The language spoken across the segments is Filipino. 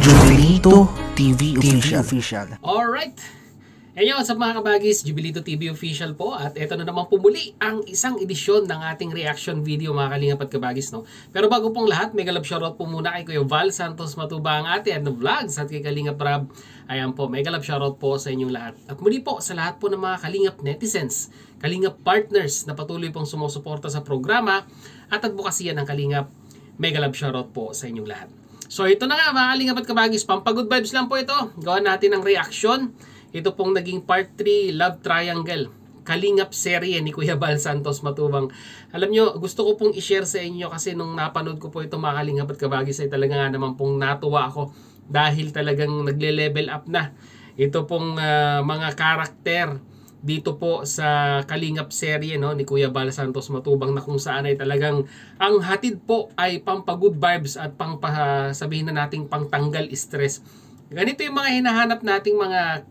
Jubilito TV Official. Alright. Ngayon sa mga kabagis, Jubilito TV Official po. At ito na naman pumuli ang isang edisyon ng ating reaction video mga kalingap at kabagis. No? Pero bago pong lahat, mega love shoutout po muna kay Kuya Val Santos Matuba ang ate at the vlogs at kay Kalingap Rab. Ayan po, mega love shoutout po sa inyong lahat. At muli po sa lahat po ng mga kalingap netizens, kalingap partners na patuloy pong sumusuporta sa programa at advokasya ng kalingap. Mega love shoutout po sa inyong lahat. So ito na nga mga kalingap at kabagis, pampagood vibes lang po ito. Gawa natin ng reaction. Ito pong naging part 3 Love Triangle Kalingap serye ni Kuya Val Santos Matubang. Alam nyo, gusto ko pong i-share sa inyo kasi nung napanood ko po ito mga kalingap at kabagis ay talaga nga naman pong natuwa ako dahil talagang nagle-level up na. Ito pong mga karakter dito po sa Kalingap serye no, ni Kuya Val Santos Matubang na kung saan ay talagang ang hatid po ay pampagood vibes at sabihin na nating pangtanggal stress. Ganito yung mga hinahanap nating mga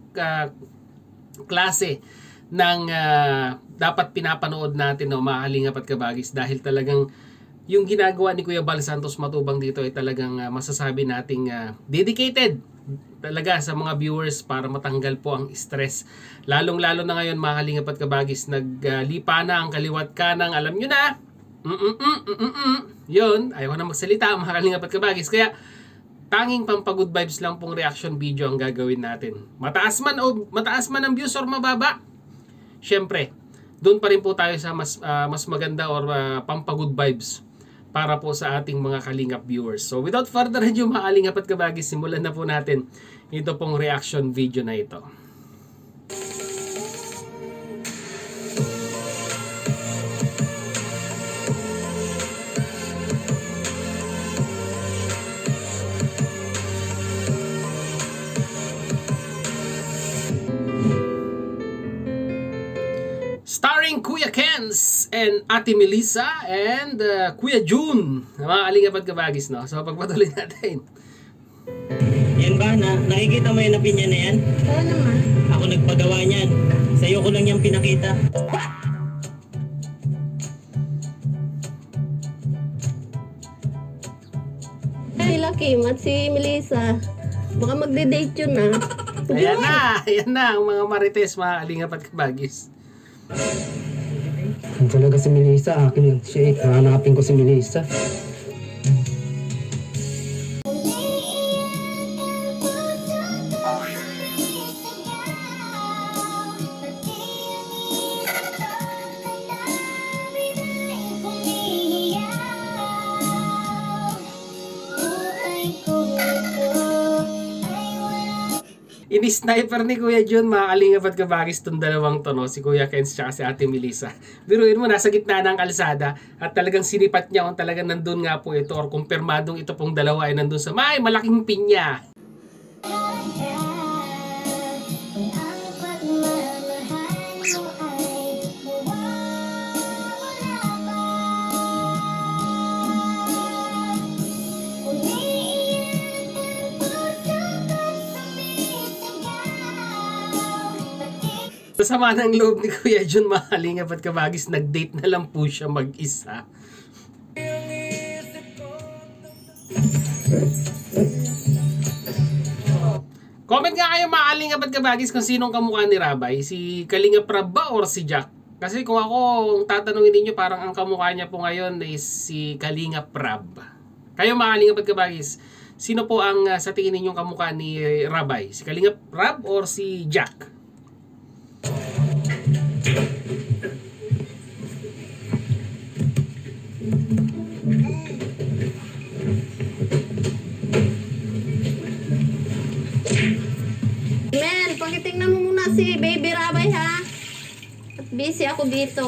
klase ng dapat pinapanood natin no, mga kalingap at kabagis dahil talagang yung ginagawa ni Kuya Val Santos Matubang dito ay talagang masasabi nating dedicated talaga sa mga viewers para matanggal po ang stress. Lalong-lalo na ngayon mga kalingap at kabagis, naglipa na ang kaliwat kanang, alam nyo na. Yun, ayaw na magsalita mga kalingap at kabagis. Kaya tanging pampagood vibes lang pong reaction video ang gagawin natin. Mataas man ang views or mababa, syempre, doon pa rin po tayo sa mas maganda or pampagood vibes para po sa ating mga kalingap viewers. So without further ado mga kalingap at kabagis, simulan na po natin ito pong reaction video na ito. Starring Kuya Kens and Ate Melissa and Kuya June, mga kalingap at kabagis, no? So pagpatuloy natin. Yan ba? Nakikita mo yung napinya na yan? Oo naman. Ako nagpagawa niyan. Sa'yo ko lang yung pinakita. Ay, Kim at si Melissa. Baka magde-date yun na. Ayan na ang mga marites, mga kalingap at kabagis. Kung talaga si Melissa, akin siya eh. Hanapin ko si Melissa. Ini-sniper ni Kuya Jun, mga kalingap at kabagis, itong dalawang to, no? Si Kuya Kens at si Ate Melissa. Biruin mo, nasa gitna ng kalsada at talagang sinipat niya kung talagang nandun nga po ito or kumpirmadong ito pong dalawa ay nandun sa may malaking pinya. Sama ng loob ni Kuya Jun, mga kalingap at kabagis, nag-date na lang po siya mag-isa. Comment nga kayo mga kalingap at kabagis kung sinong kamukha ni Rabay, si Kalingap Rab ba or si Jack? Kasi kung ako tatanungin ninyo, parang ang kamukha niya po ngayon is si Kalingap Rab. Kayo mga kalingap at kabagis, sino po ang sa tingin ninyong kamukha ni Rabay? Si Kalingap Rab or si Jack? Men, pakitingnan mo muna si Baby Rabay ha. At busy ako dito.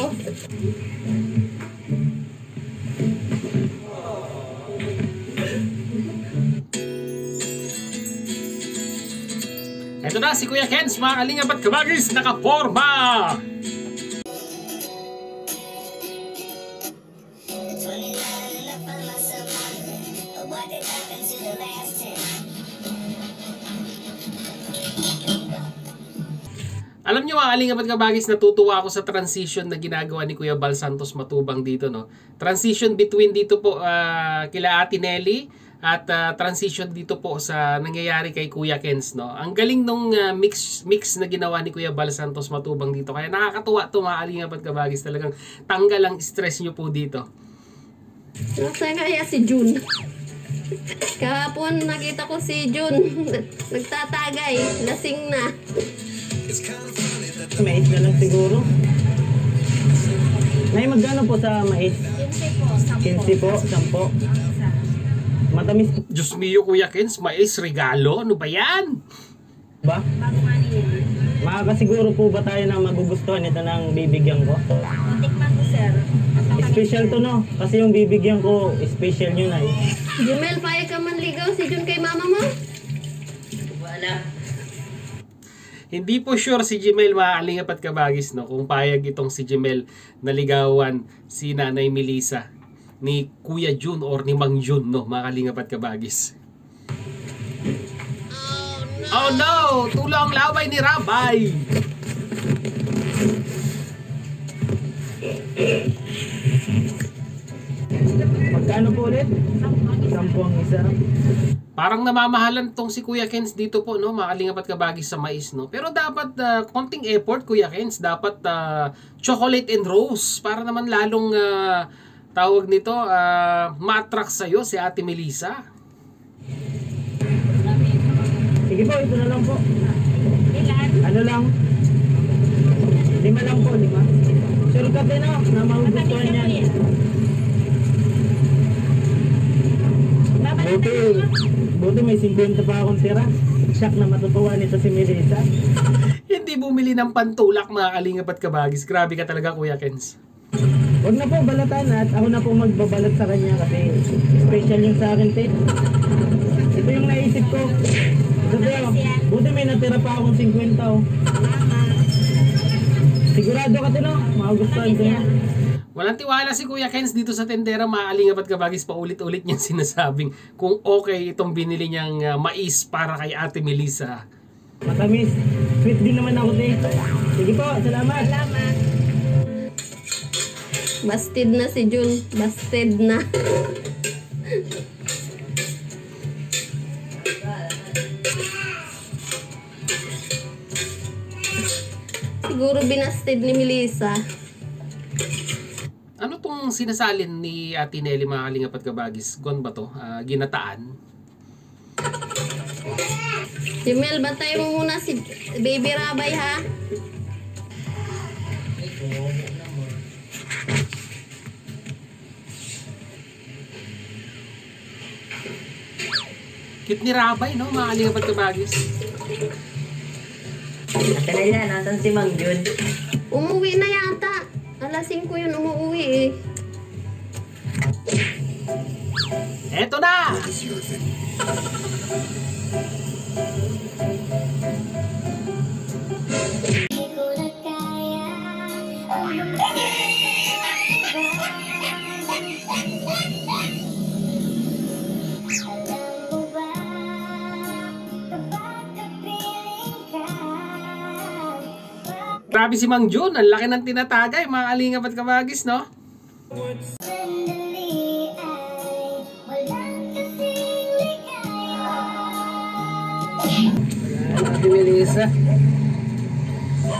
Ito na si Kuya Kens, mga kalingap at kabagis, nakaporma! Alam nyo mga kalingap at kabagis, natutuwa ako sa transition na ginagawa ni Kuya Val Santos Matubang dito, no? Transition between dito po kila Ate Nelly at transition dito po sa nangyayari kay Kuya Kens, no. Ang galing nung mix na ginawa ni Kuya Bal Santos Matubang dito. Kaya nakakatuwa to mga kalingap at kabagis, talagang tanggal ang stress nyo po dito. Nasaan kaya si June? Kahapon nakita ko si June. Nagtatagay. Lasing na. Mais na lang siguro. Nay, magkano po sa mais? 15 po, 10. Matamis Diyos mio, Kuya Kens, mais regalo? Ano ba yan? ba? Makakasiguro po ba tayo na magugustuhan ito ng bibigyan ko? Tikman ko, sir. Special to, no? Kasi yung bibigyan ko, special yun ay. Jumel, payag ka man ligaw si June kay mama mo? Hindi po sure si Jemel, mga kalingap at kabagis, no, kung payag itong si Jemel na ligawan si Nanay Melissa ni Kuya June or ni Mang June, no, mga kalingap at kabagis. Oh no! Tulong laway ni Rabay! Magkano po ulit? 10 ang isa. Parang namamahalan tong si Kuya Kens dito po, no, mga kalingap at kabagis sa mais, no. Pero dapat konting effort, Kuya Kens, dapat chocolate and rose para naman lalong tawag nito, ma-attract sa'yo si Ate Melissa. Sige po, ito na lang po. Ilan? Ano lang? 5 lang po, 5. Sure ka din, no? Na magugustuhan yan. Buti may 50 pa akong tira. Shock na matutuwa nito si Melissa. Hindi bumili ng pantulak, mga kalingap at kabagis. Grabe ka talaga, Kuya Kens. Huwag na po balatan at ako na po magbabalat sa kanya kasi special yung sa akin, te. Ito yung naisip ko. Ito po, buti may natira pa akong 50, oh. Sigurado ka, no? Magugustuhan ko na. Walang tiwala si Kuya Kens dito sa tendera, mga kalingap at kabagis. Paulit-ulit niyang sinasabing kung okay itong binili niyang mais para kay Ate Melissa. Matamis. Sweet din naman ako, te. Sige po, salamat. Salamat. Busted na si June. Busted na. Siguro binasted ni Melissa. Ano tong sinasalin ni Ate Nelly, mga kalingap at kabagis? Gon ba to? Ginataan? Jumel, bantay mo muna si Baby Rabay, ha? Cute ni Rabay, no, mga kalingap at kabagis. Ate Leila, nasan si Mang Jun? Umuwi na yata. Alas 5 yun umuwi eh. Eto na! Grabe si Mang Jun, ang laki ng tinatagay, mga kalingap at kabagis, no? Ate Melissa,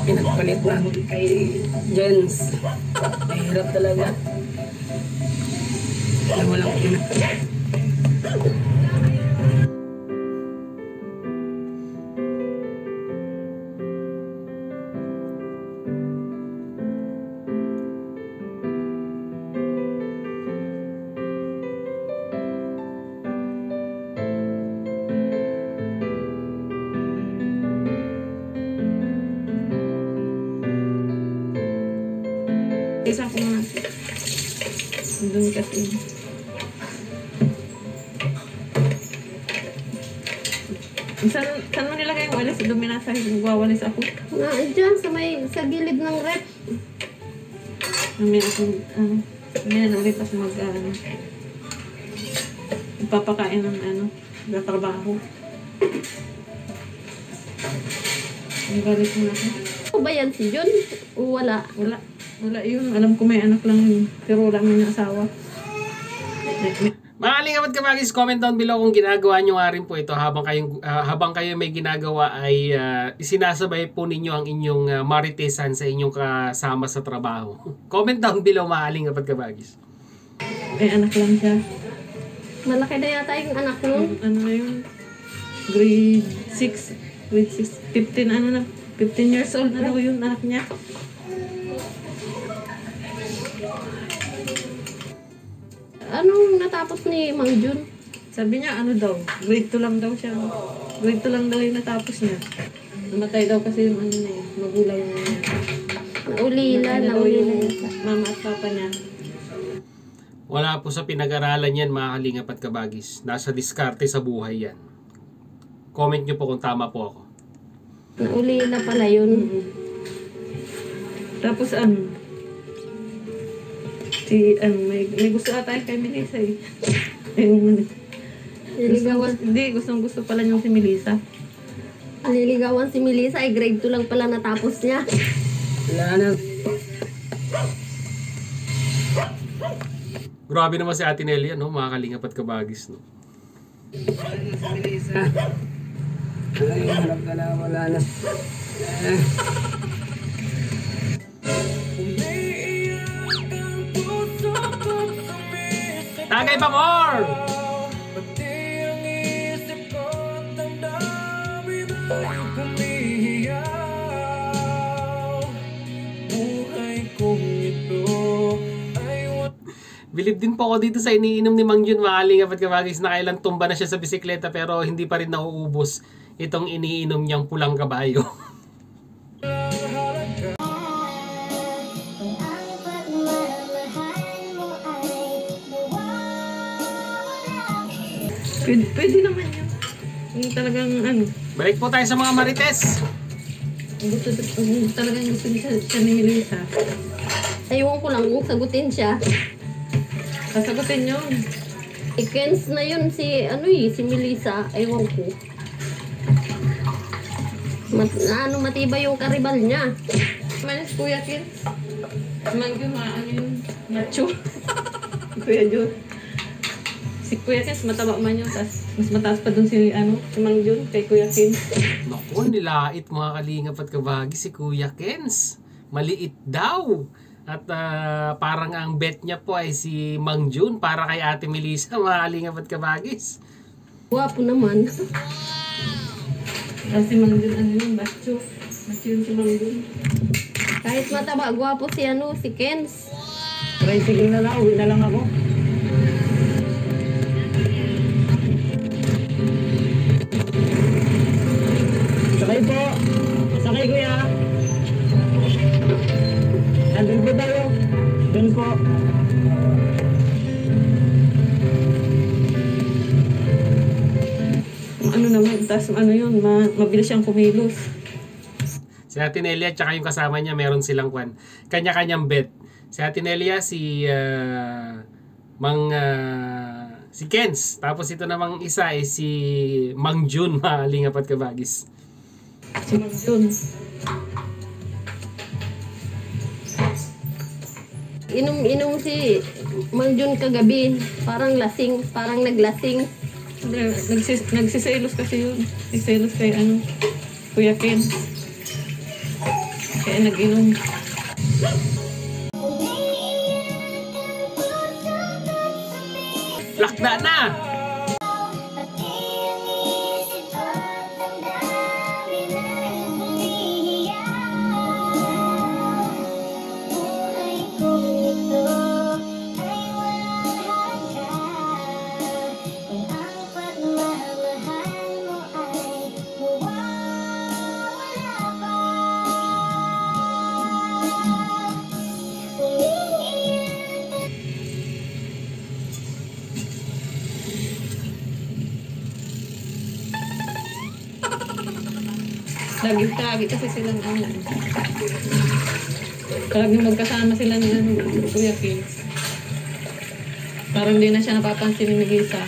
pinagpalit na kay Jens. Mahirap talaga. Walang Isa ko na. Doon kasi. Saan mo nilagay yung walis? Duminasa yung walis ako. Dyan, sa gilid ng rep. Mamaya na ulit ako magpapakain ng trabaho. Ang galit mo na ako. Ano ba yan si Jun? O wala? Wala yun. Alam ko may anak lang yun. Pero wala may asawa. Mga kalingap at kabagis, comment down below kung ginagawa nyo nga rin po ito habang kayo may ginagawa ay isinasabay po ninyo ang inyong maritesan sa inyong kasama sa trabaho. Comment down below mga kalingap at kabagis. May anak lang siya. Malaki na yata yung anak nun. Ano na yun? Grade 6. Grade 6. 15 ano na. 15 years old na daw yun anak niya. Anong natapos ni Mang Jun? Sabi niya ano daw, grade 2 lang daw siya. Grade 2 lang daw yung natapos niya. Namatay daw kasi yung ano na yun, magulang niya. Naulila yata. Mama at papa niya. Wala po sa pinag-aralan yan mga kalingap at kabagis. Nasa diskarte sa buhay yan. Comment nyo po kung tama po ako. Naulila pala yun. Tapos may gusto ata kay Melissa eh. Niligawan. Gusto pala niyong si Melissa. Nililigawan si Melissa ay grade 2 lang pala natapos niya. Wala na. Grabe naman si Ate Nelia, no? Mga kalingap at kabagis, no? Ay, hanap ka na, wala na. Tagay pa more! Bilib din po ako dito sa iniinom ni Mang Jun, mga kalingap at kabagis, na kailan tumba na siya sa bisikleta pero hindi pa rin nauubos itong iniinom niyang pulang kabayo. Pwede naman yun. Yung talagang Balik po tayo sa mga marites. talagang gusto niya siya ni Melissa. Aywan ko lang kung sagutin siya. Sasagutin yun. Ikens na yun si Melissa. Aywan ko. Matibay yung karibal niya. Manis Kuya Kins. Mangyo ano yun? Macho. Kuya Jun. Si Kuya Kins mataba man yun. Mas mataas pa dun si Mang Jun kay Kuya Kins. Naku, nilait mga kalingap at kabagis si Kuya Kens. Maliit daw. At parang ang bet niya po ay si Mang Jun para kay Ate Melissa, mga kalingap at kabagis. Guwapo naman. Kasi Mang Jun yun? Macho. Macho yun si Mang Jun. Kahit mataba, guwapo si Kens. Tricycle na lang, uwi na lang ako. Sakay po. Sakay kuya. Andun po tayo. Doon po. Ano naman, tas yun, mabilis siyang kumilos. Si Ate Nelia at saka yung kasama niya, meron silang kanya-kanyang bet. Si Ate Nelia, si Kens. Tapos ito namang isa ay si Mang Jun, mga kalingap at kabagis. Si Mang Jun. Inom si Mang Jun kagabi. Parang naglasing. Nagsiselos kasi yun. Nagsiselos kay Kuya Ken. Kaya nag-inom. Lakda na! Lagi kasi silang laging magkasama sila ni Kuya Kins. Parang hindi na siya napapansin ni Melissa.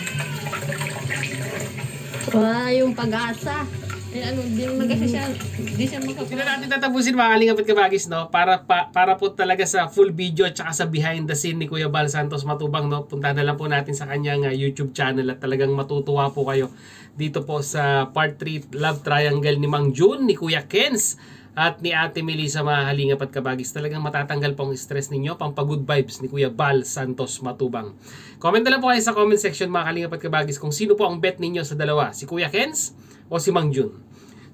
Wala yung pag-asa. Eh ano, di naman kasi siya, di siya Hindi na makapag... natin tatapusin mga kalingap at kabagis, no? Para po talaga sa full video at saka sa behind the scene ni Kuya Bal Santos Matubang, no? Punta na lang po natin sa kanyang YouTube channel at talagang matutuwa po kayo dito po sa part 3 Love Triangle ni Mang June, ni Kuya Kens at ni Ate Melissa, mga kalingap at kabagis. Talagang matatanggal po ang stress ninyo, pampagood vibes ni Kuya Bal Santos Matubang. Comment na lang po kayo sa comment section mga kalingap at kabagis kung sino po ang bet ninyo sa dalawa, si Kuya Kens o si Mang June.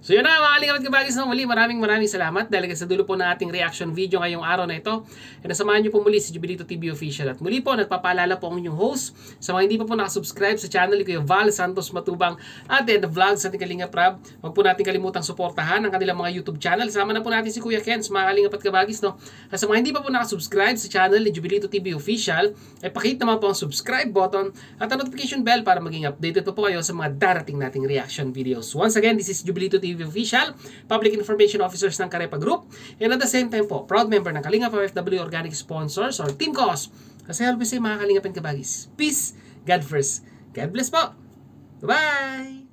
So yun na mga kalingap at kabagis, no? Muli maraming salamat dahil sa dulo po ng ating reaction video ngayong araw na ito. And nasamahan nyo po muli si Jubilito TV Official. At muli po nagpapaalala po ang inyong host sa mga hindi pa po nakasubscribe sa channel ni Kuya Val Santos Matubang at the vlog sa ating Kalingap Rab. Huwag po natin kalimutang suportahan ang kanilang mga YouTube channel. Sama na po natin si Kuya Kens, mga kalingap at kabagis, no? At sa mga hindi pa po nakasubscribe sa channel ni Jubilito TV Official, ay pakihit naman po ang subscribe button at ang notification bell para maging updated po kayo sa mga darating nating reaction videos. Once again, this is Jubilito TV Official, Public Information Officers ng Carepa Group, and at the same time po, proud member ng Kalingap OFW Organic Sponsors or Team Cause. Kasi always say mga kalingap and kabagis, peace, God first. God bless po. Bye-bye!